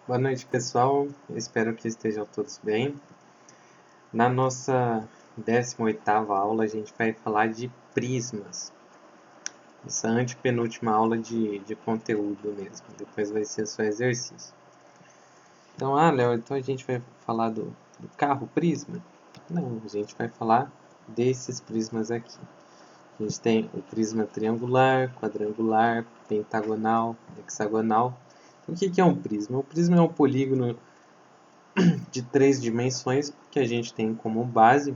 Boa noite, pessoal. Espero que estejam todos bem. Na nossa 18ª aula, a gente vai falar de prismas. Essa antepenúltima aula de conteúdo mesmo. Depois vai ser só exercício. Então, Léo, então a gente vai falar do carro prisma? Não, a gente vai falar desses prismas aqui. A gente tem o prisma triangular, quadrangular, pentagonal, hexagonal. O que é um prisma? O prisma é um polígono de 3 dimensões que a gente tem como base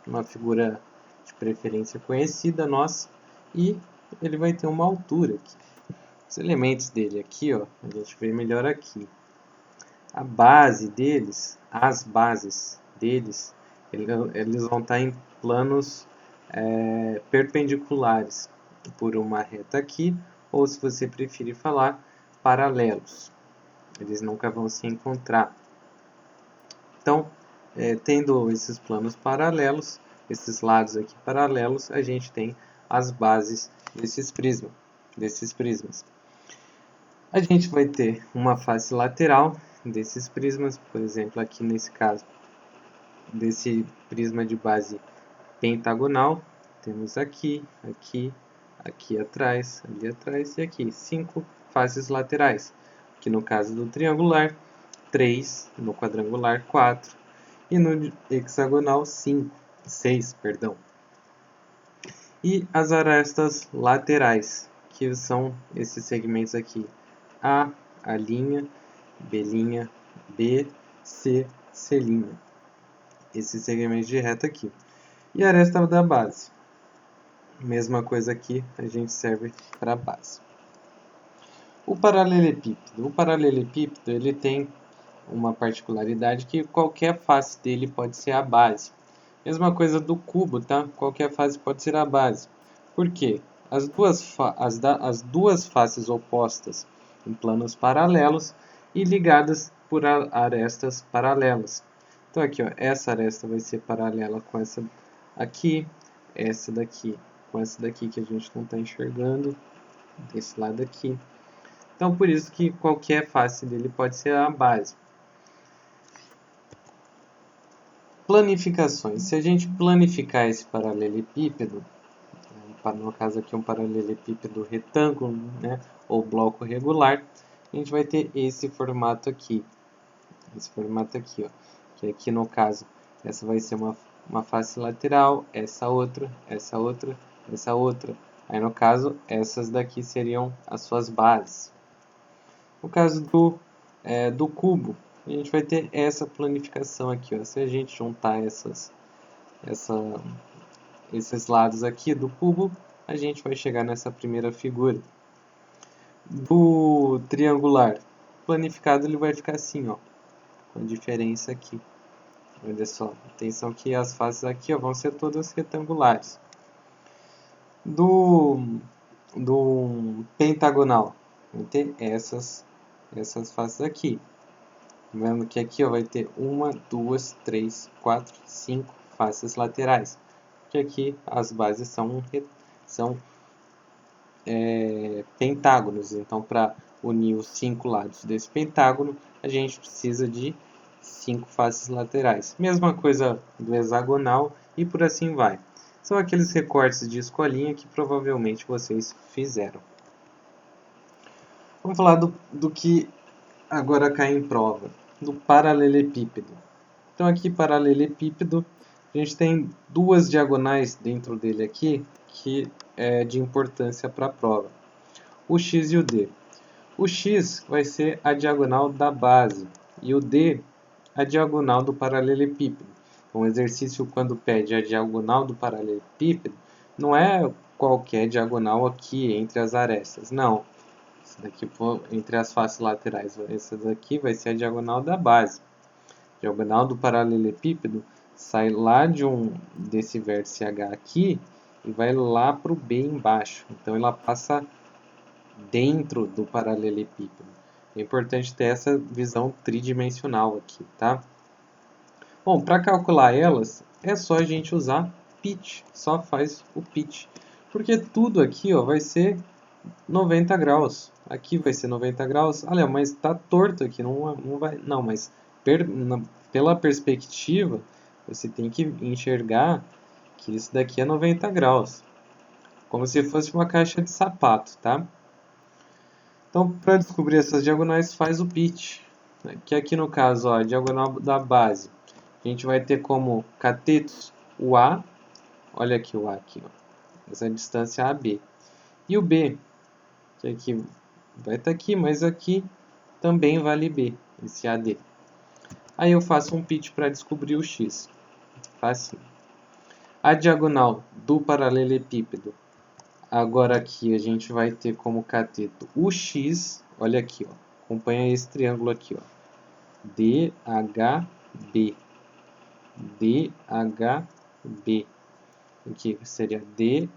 uma figura de preferência conhecida nossa e ele vai ter uma altura aqui. Os elementos dele aqui, ó, a gente vê melhor aqui. A base deles, as bases deles, eles vão estar em planos perpendiculares por uma reta aqui, ou se você preferir falar, paralelos. Eles nunca vão se encontrar. Então, tendo esses planos paralelos, esses lados aqui paralelos, a gente tem as bases desses prismas. A gente vai ter uma face lateral desses prismas, por exemplo, aqui nesse caso, desse prisma de base pentagonal, temos aqui, aqui atrás, ali atrás e aqui, 5 faces laterais. Aqui no caso do triangular, 3, no quadrangular, 4 e no hexagonal 6, perdão. E as arestas laterais, que são esses segmentos aqui, A linha, B, C, C'. Esses segmentos de reta aqui. E a aresta da base. Mesma coisa aqui, a gente serve para a base. O paralelepípedo, ele tem uma particularidade que qualquer face dele pode ser a base. Mesma coisa do cubo, tá? Qualquer face pode ser a base. Por quê? As duas faces opostas em planos paralelos e ligadas por arestas paralelas. Então aqui, ó, essa aresta vai ser paralela com essa aqui, essa daqui com essa daqui que a gente não está enxergando, desse lado aqui. Então por isso que qualquer face dele pode ser a base. Planificações. Se a gente planificar esse paralelepípedo, no caso aqui um paralelepípedo retângulo, né, ou bloco regular, a gente vai ter esse formato aqui. Esse formato aqui, ó. Que aqui no caso, essa vai ser uma face lateral, essa outra, essa outra, essa outra. Aí no caso, essas daqui seriam as suas bases. No caso do cubo, a gente vai ter essa planificação aqui, ó. Se a gente juntar esses lados aqui do cubo, a gente vai chegar nessa primeira figura. Do triangular planificado, ele vai ficar assim, ó, com a diferença aqui. Olha só, atenção que as faces aqui, ó, vão ser todas retangulares. Do pentagonal, vai ter essas faces aqui. Vendo que aqui, ó, vai ter 1, 2, 3, 4, 5 faces laterais. Que aqui as bases são pentágonos. Então, para unir os 5 lados desse pentágono, a gente precisa de 5 faces laterais. Mesma coisa do hexagonal e por assim vai. São aqueles recortes de escolinha que provavelmente vocês fizeram. Vamos falar do que agora cai em prova, do paralelepípedo. Então aqui, paralelepípedo, a gente tem duas diagonais dentro dele aqui, que é de importância para a prova. O X e o D. O X vai ser a diagonal da base e o D a diagonal do paralelepípedo. Um exercício quando pede a diagonal do paralelepípedo, não é qualquer diagonal aqui entre as arestas, não. Essa daqui entre as faces laterais, essa daqui vai ser a diagonal da base. A diagonal do paralelepípedo sai lá desse vértice H aqui e vai lá para o B embaixo. Então ela passa dentro do paralelepípedo. É importante ter essa visão tridimensional aqui, tá? Bom, para calcular elas, é só a gente usar pitch, só faz o pitch. Porque tudo aqui, ó, vai ser 90 graus. aqui vai ser 90 graus. Olha, mas está torto aqui, não vai... Não, mas pela perspectiva, você tem que enxergar que isso daqui é 90 graus. Como se fosse uma caixa de sapato, tá? Então, para descobrir essas diagonais, faz o pitch. Que aqui no caso, ó, a diagonal da base, a gente vai ter como catetos o A. Olha aqui o A aqui, ó. Essa distância AB. E o B, que aqui vai estar aqui, mas aqui também vale B, esse AD. Aí eu faço um pitch para descobrir o X. Fácil. A diagonal do paralelepípedo. Agora aqui a gente vai ter como cateto o X. Olha aqui, ó. Acompanha esse triângulo aqui, ó. DHB. DHB. Aqui seria DHB.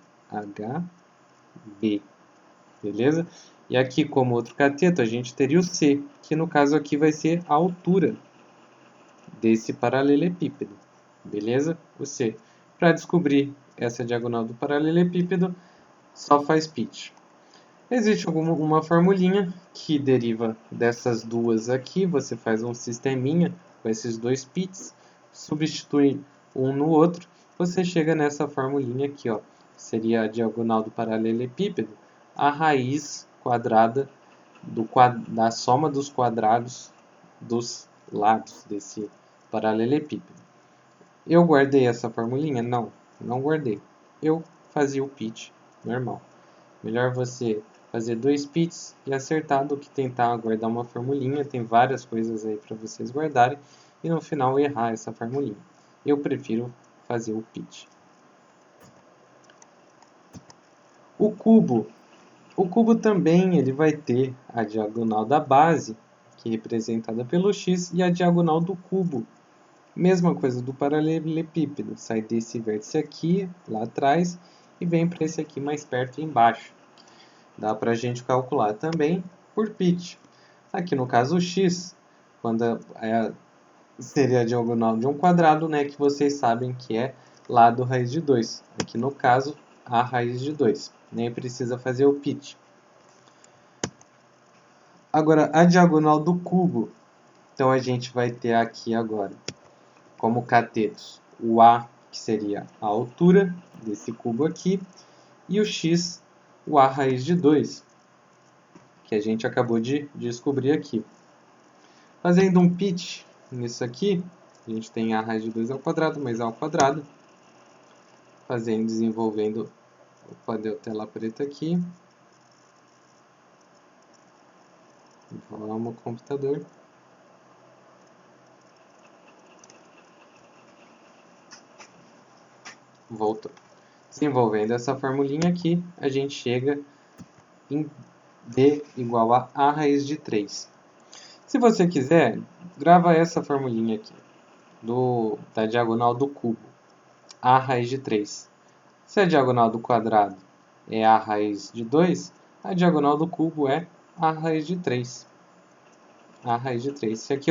Beleza? E aqui, como outro cateto, a gente teria o C, que no caso aqui vai ser a altura desse paralelepípedo. Beleza? O C. Para descobrir essa diagonal do paralelepípedo, só faz pitch. Existe uma formulinha que deriva dessas duas aqui. Você faz um sisteminha com esses dois pitches, substitui um no outro, você chega nessa formulinha aqui, ó. Seria a diagonal do paralelepípedo, a raiz quadrada da soma dos quadrados dos lados desse paralelepípedo. Eu guardei essa formulinha? Não, não guardei. Eu fazia o pitch normal. Melhor você fazer dois pitches e acertar do que tentar guardar uma formulinha. Tem várias coisas aí para vocês guardarem e no final errar essa formulinha. Eu prefiro fazer o pitch. O cubo. O cubo também ele vai ter a diagonal da base, que é representada pelo x, e a diagonal do cubo. Mesma coisa do paralelepípedo. Sai desse vértice aqui, lá atrás, e vem para esse aqui mais perto e embaixo. Dá para a gente calcular também por pitch. Aqui no caso o x, quando seria a diagonal de um quadrado, né, que vocês sabem que é lado raiz de 2. Aqui no caso, a raiz de 2. Nem precisa fazer o pitch. Agora, a diagonal do cubo. Então, a gente vai ter aqui agora, como catetos, o A, que seria a altura desse cubo aqui, e o X, o A raiz de 2, que a gente acabou de descobrir aqui. Fazendo um pitch nisso aqui, a gente tem A raiz de 2 ao quadrado mais A ao quadrado. Desenvolvendo, opa, deu tela preta aqui. Vamos, computador. Voltou. Desenvolvendo essa formulinha aqui, a gente chega em D igual a A raiz de 3. Se você quiser, grava essa formulinha aqui, da diagonal do cubo, A raiz de 3. Se a diagonal do quadrado é A raiz de 2, a diagonal do cubo é A raiz de 3. A raiz de 3. Se aqui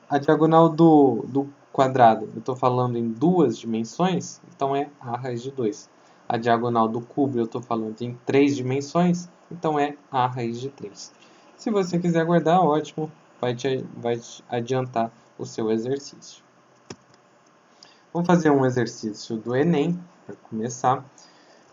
a diagonal do quadrado, eu estou falando em duas dimensões, então é A raiz de 2. A diagonal do cubo, eu estou falando em 3 dimensões, então é A raiz de 3. Se você quiser guardar, ótimo, vai adiantar o seu exercício. Vamos fazer um exercício do Enem, para começar.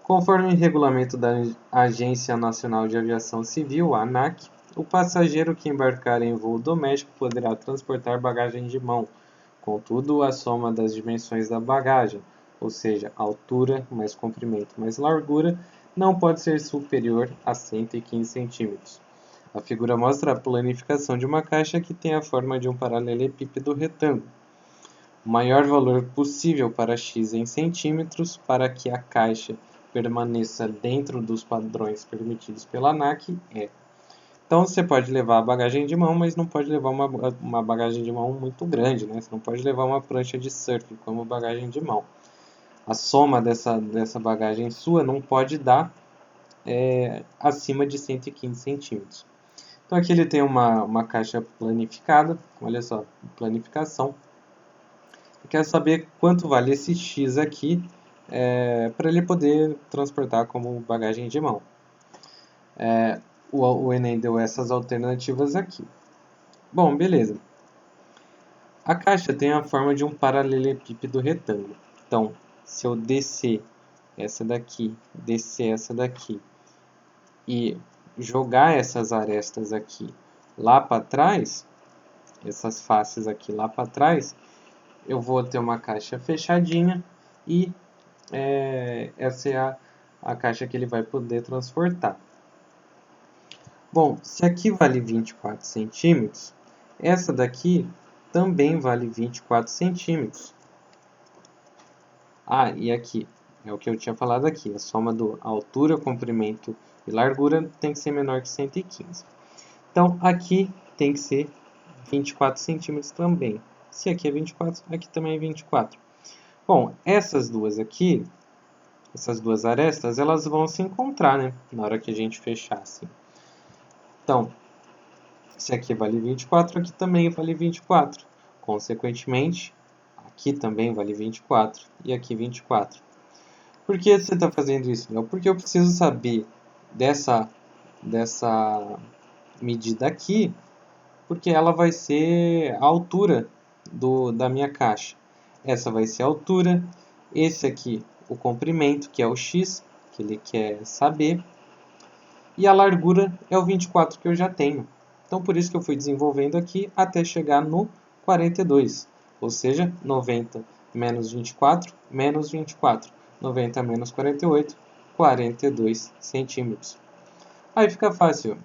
Conforme o regulamento da Agência Nacional de Aviação Civil, a ANAC, o passageiro que embarcar em voo doméstico poderá transportar bagagem de mão. Contudo, a soma das dimensões da bagagem, ou seja, altura mais comprimento mais largura, não pode ser superior a 115 centímetros. A figura mostra a planificação de uma caixa que tem a forma de um paralelepípedo retângulo. O maior valor possível para x em centímetros para que a caixa permaneça dentro dos padrões permitidos pela ANAC é. Então você pode levar a bagagem de mão, mas não pode levar uma bagagem de mão muito grande, né? Você não pode levar uma prancha de surf como bagagem de mão. A soma dessa bagagem sua não pode dar acima de 115 centímetros. Então aqui ele tem uma caixa planificada, olha só, planificação. Quer saber quanto vale esse X aqui para ele poder transportar como bagagem de mão. o Enem deu essas alternativas aqui. Bom, beleza. A caixa tem a forma de um paralelepípedo retângulo. Então, se eu descer essa daqui e jogar essas arestas aqui lá para trás, essas faces aqui lá para trás, eu vou ter uma caixa fechadinha e essa é a caixa que ele vai poder transportar. Bom, se aqui vale 24 centímetros, essa daqui também vale 24 centímetros. Ah, e aqui, é o que eu tinha falado aqui, a soma do altura, comprimento e largura tem que ser menor que 115. Então, aqui tem que ser 24 centímetros também. Se aqui é 24, aqui também é 24. Bom, essas duas aqui, essas duas arestas, elas vão se encontrar, né? Na hora que a gente fechar assim. Então, se aqui vale 24, aqui também vale 24. Consequentemente, aqui também vale 24 e aqui 24. Por que você está fazendo isso, Léo? Porque eu preciso saber dessa medida aqui, porque ela vai ser a altura da minha caixa. Essa vai ser a altura, esse aqui o comprimento, que é o x, que ele quer saber, e a largura é o 24 que eu já tenho. Então, por isso que eu fui desenvolvendo aqui até chegar no 42, ou seja, 90 menos 24, menos 24. 90 menos 48, 42 centímetros. Aí fica fácil.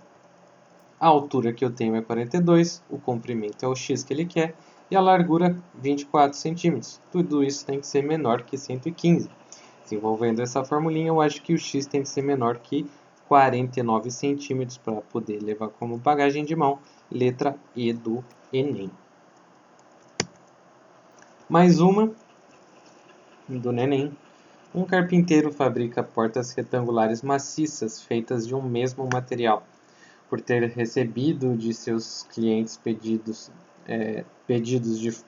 A altura que eu tenho é 42, o comprimento é o x que ele quer, e a largura 24 centímetros. Tudo isso tem que ser menor que 115. Desenvolvendo essa formulinha, eu acho que o x tem que ser menor que 49 centímetros para poder levar como bagagem de mão, letra E do Enem. Mais uma do Neném. Um carpinteiro fabrica portas retangulares maciças feitas de um mesmo material. Por ter recebido de seus clientes pedidos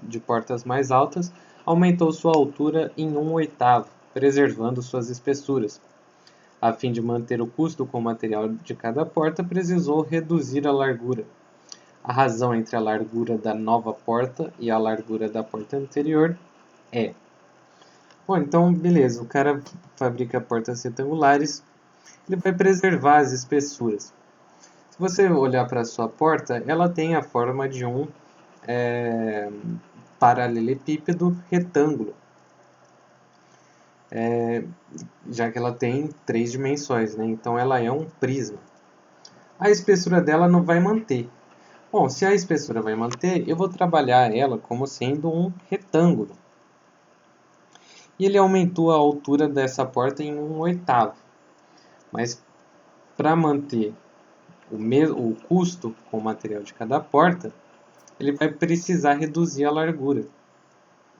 de portas mais altas, aumentou sua altura em 1/8, preservando suas espessuras. A fim de manter o custo com o material de cada porta, precisou reduzir a largura. A razão entre a largura da nova porta e a largura da porta anterior é... Bom, então, beleza, o cara fabrica portas retangulares, ele vai preservar as espessuras. Se você olhar para a sua porta, ela tem a forma de um paralelepípedo retângulo, já que ela tem 3 dimensões, né? Então ela é um prisma. A espessura dela não vai manter. Bom, se a espessura vai manter, eu vou trabalhar ela como sendo um retângulo. E ele aumentou a altura dessa porta em 1/8. Mas para manter o custo com o material de cada porta, ele vai precisar reduzir a largura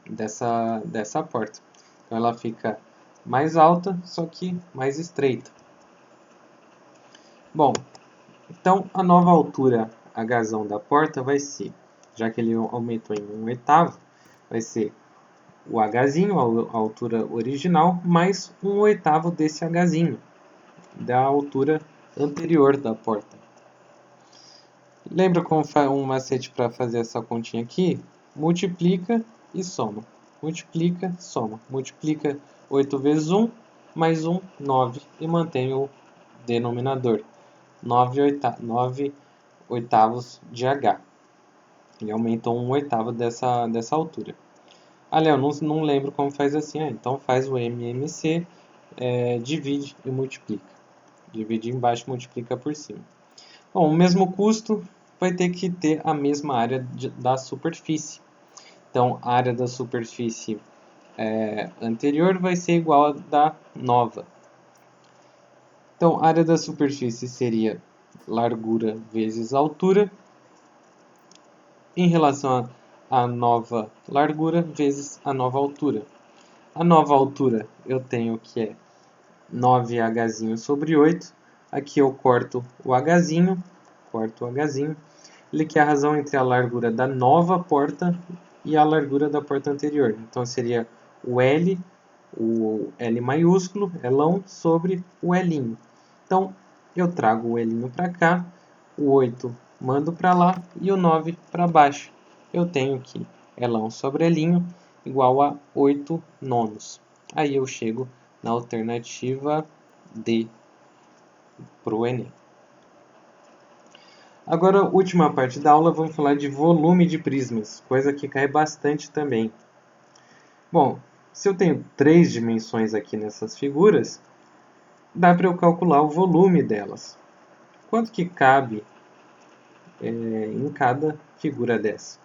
dessa porta. Então ela fica mais alta, só que mais estreita. Bom, então a nova altura Hzão da porta vai ser, já que ele aumentou em 1/8, vai ser o Hzinho, a altura original, mais 1/8 desse Hzinho, da altura anterior da porta. Lembra como um macete para fazer essa continha aqui? Multiplica e soma. Multiplica, soma. Multiplica 8 vezes 1, mais 1, 9. E mantém o denominador. 9 oitavos de H. Ele aumentou 1/8 dessa altura. Ah, Léo, não lembro como faz assim. Então faz o MMC, divide e multiplica. Divide embaixo e multiplica por cima. Bom, o mesmo custo vai ter que ter a mesma área da superfície. Então, a área da superfície anterior vai ser igual à da nova. Então, a área da superfície seria largura vezes altura em relação à nova largura vezes a nova altura. A nova altura eu tenho que é 9Hzinho sobre 8. Aqui eu corto o Hzinho, ele quer a razão entre a largura da nova porta e a largura da porta anterior. Então seria o L maiúsculo, Lão, sobre o L. Então, eu trago o L para cá, o 8 mando para lá e o 9 para baixo. Eu tenho que L sobre L igual a 8 nonos. Aí eu chego na alternativa D para o Enem. Agora, a última parte da aula, vamos falar de volume de prismas, coisa que cai bastante também. Bom, se eu tenho 3 dimensões aqui nessas figuras, dá para eu calcular o volume delas. Quanto que cabe em cada figura dessa?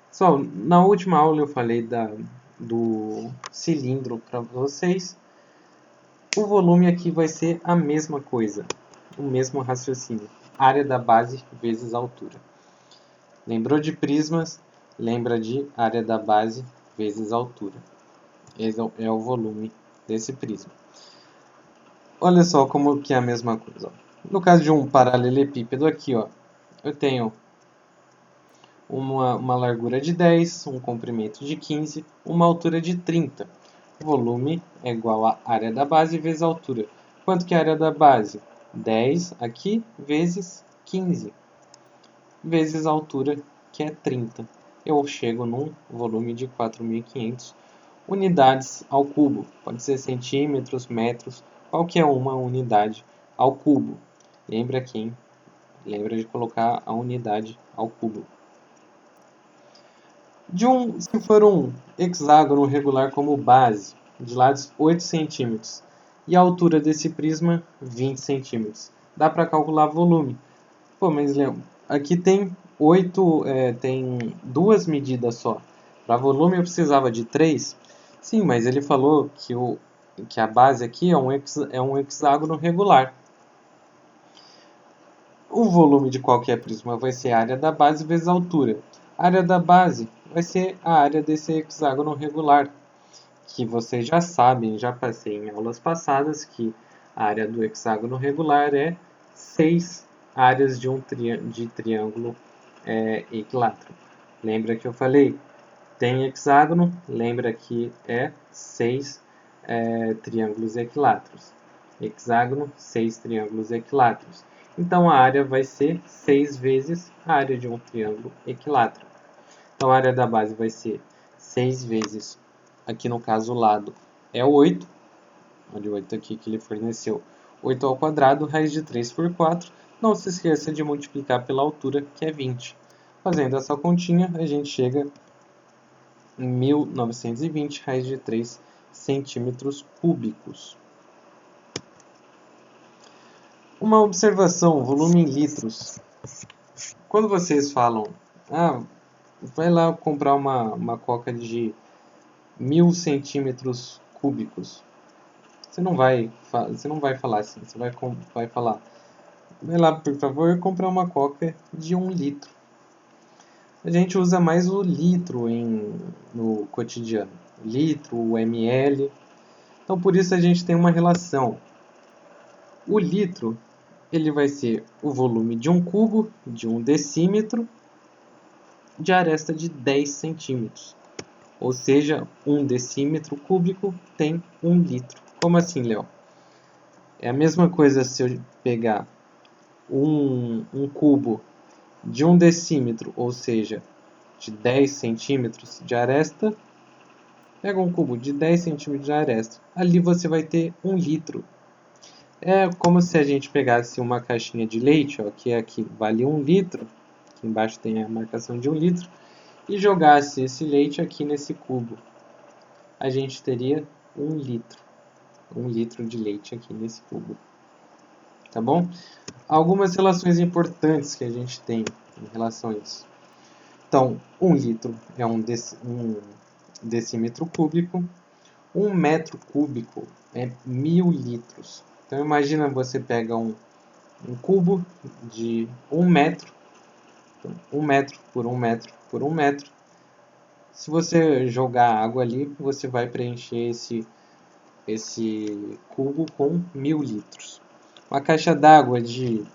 Pessoal, na última aula eu falei do cilindro para vocês. O volume aqui vai ser a mesma coisa, o mesmo raciocínio. Área da base vezes altura. Lembrou de prismas? Lembra de área da base vezes altura. Esse é o volume desse prisma. Olha só como que é a mesma coisa. No caso de um paralelepípedo aqui, ó, eu tenho uma largura de 10, um comprimento de 15, uma altura de 30. O volume é igual à área da base vezes a altura. Quanto que é a área da base? 10 aqui vezes 15, vezes a altura, que é 30. Eu chego num volume de 4.500 unidades ao cubo. Pode ser centímetros, metros, qualquer uma unidade ao cubo. Lembra aqui, hein? Lembra de colocar a unidade ao cubo. Se for um hexágono regular como base, de lados 8 centímetros, e a altura desse prisma 20 centímetros, dá para calcular volume. Pô, mas Leão, aqui tem tem 2 medidas só. Para volume eu precisava de 3? Sim, mas ele falou que a base aqui é um hexágono regular. O volume de qualquer prisma vai ser a área da base vezes a altura. A área da base vai ser a área desse hexágono regular, que vocês já sabem, já passei em aulas passadas, que a área do hexágono regular é 6 áreas de triângulo equilátero. Lembra que eu falei? Tem hexágono, lembra que é 6 triângulos equiláteros. Hexágono, 6 triângulos equiláteros. Então a área vai ser 6 vezes a área de um triângulo equilátero. Então a área da base vai ser 6 vezes, aqui no caso o lado é 8, olha o 8 aqui que ele forneceu, 8 ao quadrado, raiz de 3 por 4. Não se esqueça de multiplicar pela altura, que é 20. Fazendo essa continha, a gente chega em 1920 raiz de 3 centímetros cúbicos. Uma observação, volume em litros. Quando vocês falam, vai lá comprar uma coca de 1000 centímetros cúbicos, você não vai falar assim, você vai falar, vai lá por favor comprar uma coca de 1 litro. A gente usa mais o litro no cotidiano, o litro, o ml. Então por isso a gente tem uma relação. O litro ele vai ser o volume de um cubo de 1 decímetro de aresta de 10 centímetros. Ou seja, 1 decímetro cúbico tem 1 litro. Como assim, Léo? É a mesma coisa se eu pegar um cubo de 1 decímetro, ou seja, de 10 centímetros de aresta. Pega um cubo de 10 centímetros de aresta. Ali você vai ter 1 litro. É como se a gente pegasse uma caixinha de leite, ó, que aqui vale 1 litro. Aqui embaixo tem a marcação de 1 litro. E jogasse esse leite aqui nesse cubo. A gente teria 1 litro. 1 litro de leite aqui nesse cubo. Tá bom? Algumas relações importantes que a gente tem em relação a isso. Então, 1 litro é um decímetro cúbico. 1 metro cúbico é 1000 litros. Então, imagina você pega um cubo de 1 metro. Então, 1 metro por 1 metro por 1 metro. Se você jogar água ali, você vai preencher esse cubo com 1000 litros. Uma caixa d'água de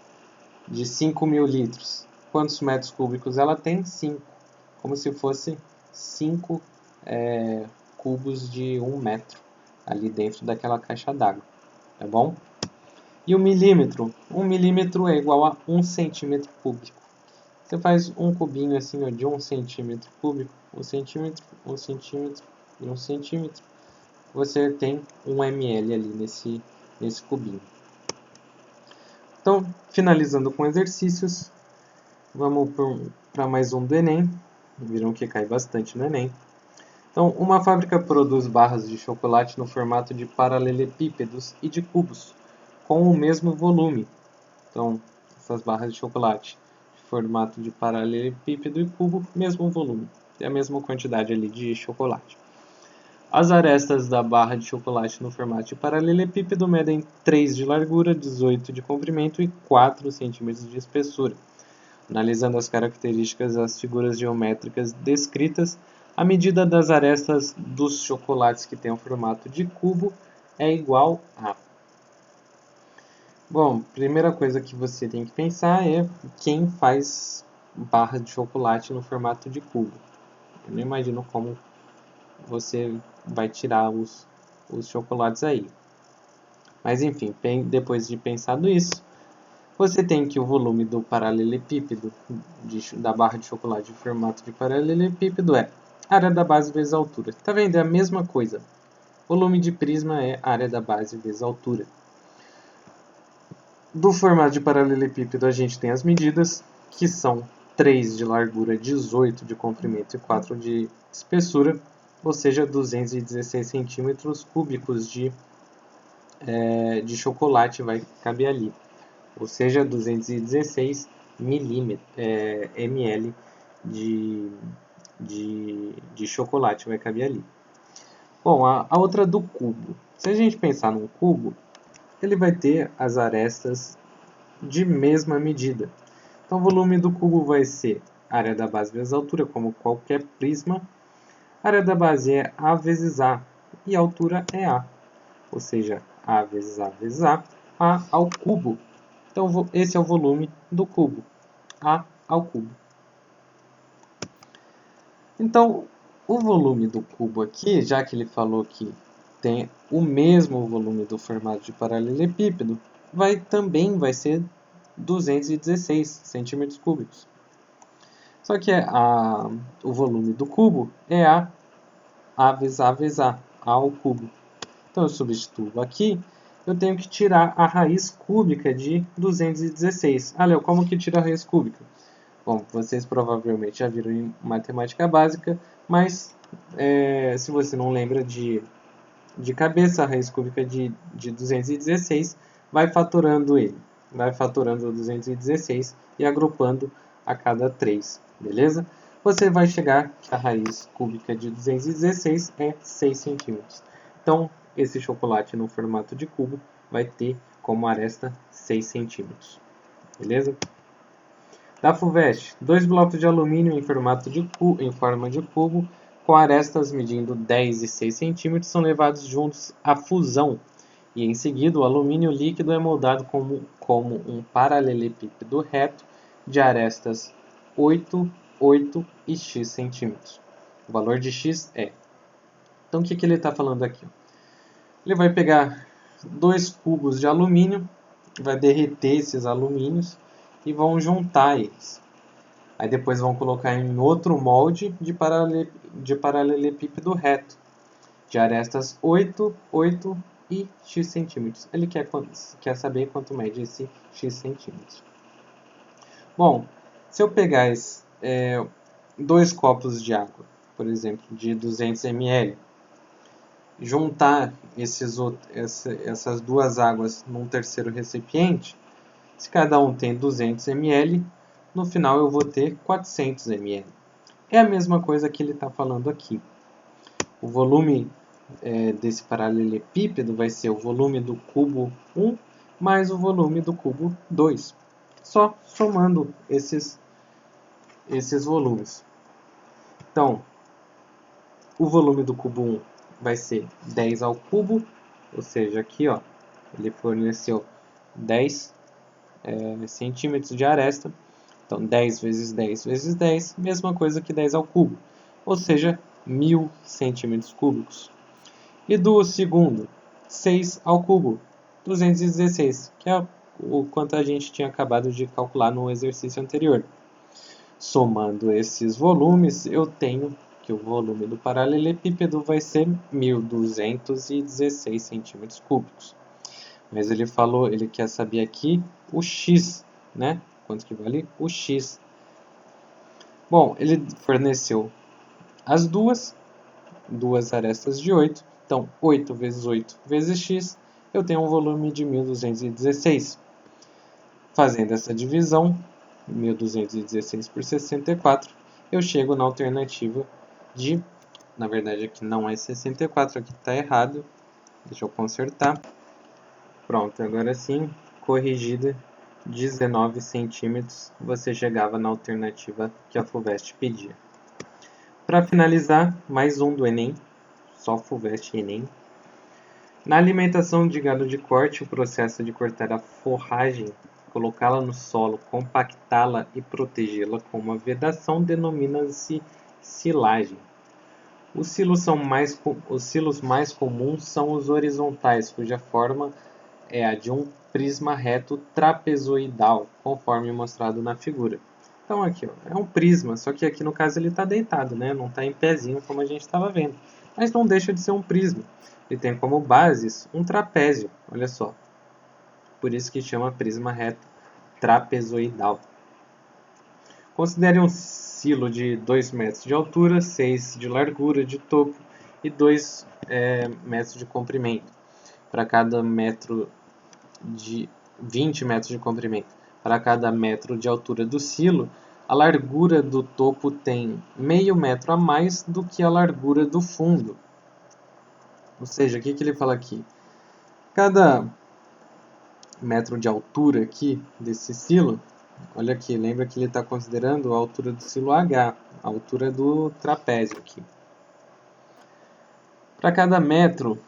5.000 litros. Quantos metros cúbicos ela tem? 5. Como se fosse 5 cubos de 1 metro ali dentro daquela caixa d'água. Tá bom? E o milímetro? 1 milímetro é igual a 1 centímetro cúbico. Você faz um cubinho assim, ó, de 1 centímetro cúbico, 1 centímetro, 1 centímetro e 1 centímetro. Você tem 1 ml ali nesse cubinho. Então, finalizando com exercícios, vamos para mais um do Enem. Viram que cai bastante no Enem. Então, uma fábrica produz barras de chocolate no formato de paralelepípedos e de cubos, com o mesmo volume. Então, essas barras de chocolate de formato de paralelepípedo e cubo, mesmo volume. Tem a mesma quantidade ali de chocolate. As arestas da barra de chocolate no formato de paralelepípedo medem 3 de largura, 18 de comprimento e 4 centímetros de espessura. Analisando as características das figuras geométricas descritas, a medida das arestas dos chocolates que têm o formato de cubo é igual a... Bom, primeira coisa que você tem que pensar é quem faz barra de chocolate no formato de cubo. Eu não imagino como você vai tirar os chocolates aí. Mas enfim, depois de pensado isso, você tem que o volume do paralelepípedo da barra de chocolate de formato de paralelepípedo é área da base vezes altura. Tá vendo? É a mesma coisa. Volume de prisma é área da base vezes altura. Do formato de paralelepípedo a gente tem as medidas, que são 3 de largura, 18 de comprimento e 4 de espessura, ou seja, 216 centímetros cúbicos de chocolate vai caber ali. Ou seja, 216 ml de chocolate vai caber ali. Bom, a outra do cubo. Se a gente pensar num cubo, ele vai ter as arestas de mesma medida. Então, o volume do cubo vai ser área da base vezes altura, como qualquer prisma. A área da base é A vezes A e a altura é A. Ou seja, A vezes A vezes A ao cubo. Então, esse é o volume do cubo, A ao cubo. Então, o volume do cubo aqui, já que ele falou que tem o mesmo volume do formato de paralelepípedo, também vai ser 216 centímetros cúbicos. Só que o volume do cubo é A vezes A ao cubo. Então, eu substituo aqui. Eu tenho que tirar a raiz cúbica de 216. Ah, Léo, como que tira a raiz cúbica? Bom, vocês provavelmente já viram em matemática básica, mas se você não lembra de cabeça, a raiz cúbica de 216, vai fatorando ele. Vai fatorando 216 e agrupando a cada 3, beleza? Você vai chegar que a raiz cúbica de 216 é 6 centímetros. Então, esse chocolate no formato de cubo vai ter como aresta 6 centímetros. Beleza? Da FUVEST, 2 blocos de alumínio em forma de cubo, com arestas medindo 10 e 6 centímetros, são levados juntos à fusão. E em seguida, o alumínio líquido é moldado como um paralelepípedo reto de arestas 8, 8 e x centímetros. O valor de x é... Então, o que ele está falando aqui? Ele vai pegar 2 cubos de alumínio, vai derreter esses alumínios e vão juntar eles. Aí depois vão colocar em outro molde de paralelepípedo reto, de arestas 8, 8 e x centímetros. Ele quer saber quanto mede esse x centímetros. Bom, se eu pegar 2 copos de água, por exemplo, de 200 ml, juntar essas duas águas num terceiro recipiente, se cada um tem 200 ml, no final eu vou ter 400 ml. É a mesma coisa que ele está falando aqui. O volume desse paralelepípedo vai ser o volume do cubo 1 mais o volume do cubo 2. Só somando esses volumes. Então, o volume do cubo 1 vai ser 10 ao cubo, ou seja, aqui ó, ele forneceu 10 centímetros de aresta. Então, 10 vezes 10 vezes 10, mesma coisa que 10 ao cubo, ou seja, 1000 centímetros cúbicos. E do segundo, 6 ao cubo, 216, que é o quanto a gente tinha acabado de calcular no exercício anterior. Somando esses volumes, eu tenho que o volume do paralelepípedo vai ser 1.216 centímetros cúbicos. Mas ele quer saber aqui o x, né? Quanto que vale o x. Bom, ele forneceu as duas arestas de 8. Então, 8 vezes 8 vezes x, eu tenho um volume de 1.216. Fazendo essa divisão, 1.216 por 64, eu chego na alternativa de... Na verdade, aqui não é 64, aqui está errado. Deixa eu consertar. Pronto, agora sim, corrigida, 19 centímetros, você chegava na alternativa que a FUVEST pedia. Para finalizar, mais um do Enem, só FUVEST e Enem. Na alimentação de gado de corte, o processo de cortar a forragem, colocá-la no solo, compactá-la e protegê-la com uma vedação denomina-se silagem. Os silos mais comuns são os horizontais, cuja forma é a de um prisma reto trapezoidal, conforme mostrado na figura. Então aqui ó, é um prisma, só que aqui no caso ele está deitado, né? Não está em pezinho como a gente estava vendo. Mas não deixa de ser um prisma. Ele tem como bases um trapézio, olha só. Por isso que chama prisma reto trapezoidal. Considere um silo de 2 metros de altura, 6 de largura de topo e 2 metros de comprimento. Para cada metro de 20 metros de comprimento. Para cada metro de altura do silo, a largura do topo tem meio metro a mais do que a largura do fundo. Ou seja, o que ele fala aqui? Cada metro de altura aqui desse silo, olha aqui, lembra que ele está considerando a altura do silo H, a altura do trapézio aqui. Para cada metro,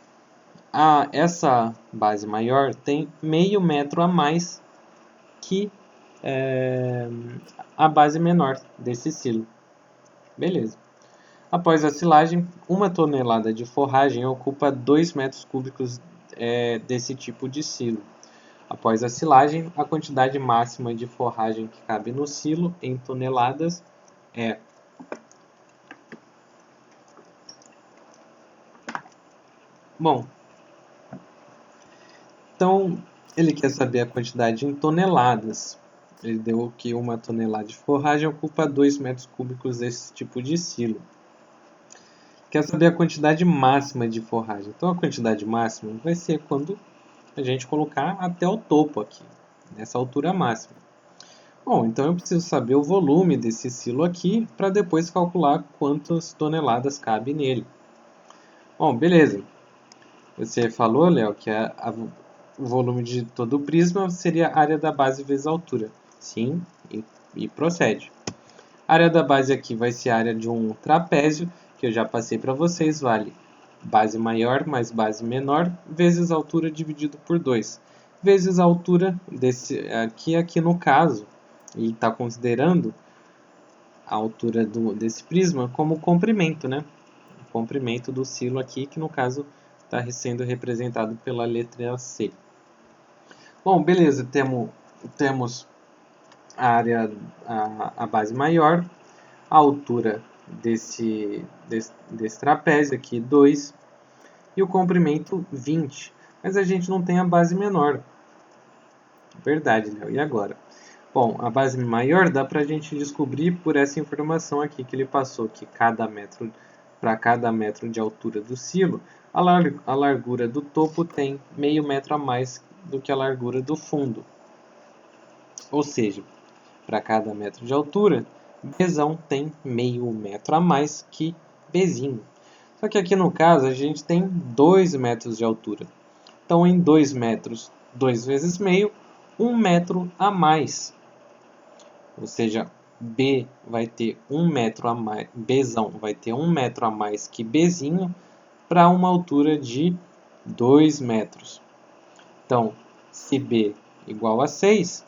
essa base maior tem meio metro a mais que a base menor desse silo. Beleza. Após a silagem, 1 tonelada de forragem ocupa 2 metros cúbicos desse tipo de silo. Após a silagem, a quantidade máxima de forragem que cabe no silo em toneladas é... Bom, então ele quer saber a quantidade em toneladas. Ele deu que 1 tonelada de forragem ocupa 2 metros cúbicos desse tipo de silo. Quer saber a quantidade máxima de forragem. Então a quantidade máxima vai ser quando a gente colocar até o topo aqui, nessa altura máxima. Bom, então eu preciso saber o volume desse silo aqui para depois calcular quantas toneladas cabe nele. Bom, beleza. Você falou, Léo, que o volume de todo o prisma seria a área da base vezes a altura. Sim, e procede. A área da base aqui vai ser a área de um trapézio, que eu já passei para vocês, vale base maior mais base menor, vezes a altura dividido por 2. Vezes a altura desse aqui no caso, ele está considerando a altura desse prisma como comprimento, né? O comprimento do silo aqui, que no caso está sendo representado pela letra C. Bom, beleza, temos a área, a base maior, a altura desse trapézio aqui, 2, e o comprimento 20. Mas a gente não tem a base menor. Verdade, Léo. E agora? Bom, a base maior dá para a gente descobrir por essa informação aqui que ele passou, que para cada metro de altura do silo, a largura do topo tem meio metro a mais do que a largura do fundo. Ou seja, para cada metro de altura, Bzão tem meio metro a mais que Bzinho. Só que aqui no caso a gente tem 2 metros de altura. Então em 2 metros, 2 vezes meio, 1 metro a mais. Ou seja, B vai ter 1 metro a mais, Bzão vai ter 1 metro a mais que Bzinho para uma altura de 2 metros. Então, se B igual a 6,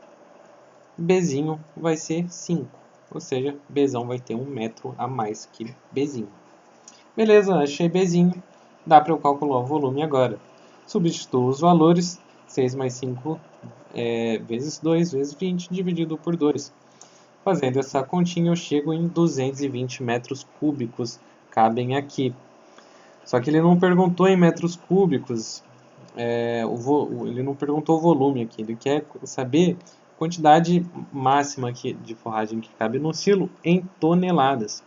Bzinho vai ser 5. Ou seja, Bzão vai ter 1 metro a mais que Bzinho. Beleza, achei Bzinho. Dá para eu calcular o volume agora. Substituo os valores 6 mais 5 vezes 2 vezes 20 dividido por 2. Fazendo essa continha, eu chego em 220 metros cúbicos cabem aqui. Só que ele não perguntou em metros cúbicos, ele não perguntou o volume aqui, ele quer saber a quantidade máxima aqui de forragem que cabe no silo em toneladas.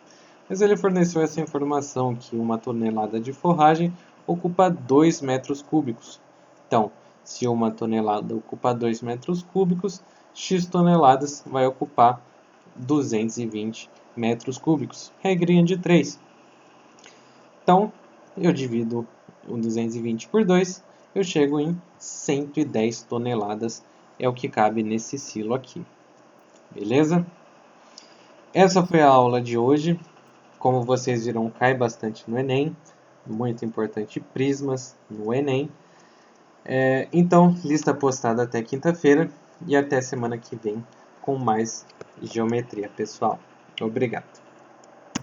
Mas ele forneceu essa informação que uma tonelada de forragem ocupa 2 metros cúbicos. Então, se uma tonelada ocupa 2 metros cúbicos, x toneladas vai ocupar 220 metros cúbicos. Regrinha de 3. Então, eu divido o 220 por 2, eu chego em 110 toneladas, é o que cabe nesse silo aqui. Beleza? Essa foi a aula de hoje. Como vocês viram, cai bastante no Enem. Muito importante, prismas no Enem. Então, lista postada até quinta-feira e até semana que vem com mais geometria, pessoal. Obrigado.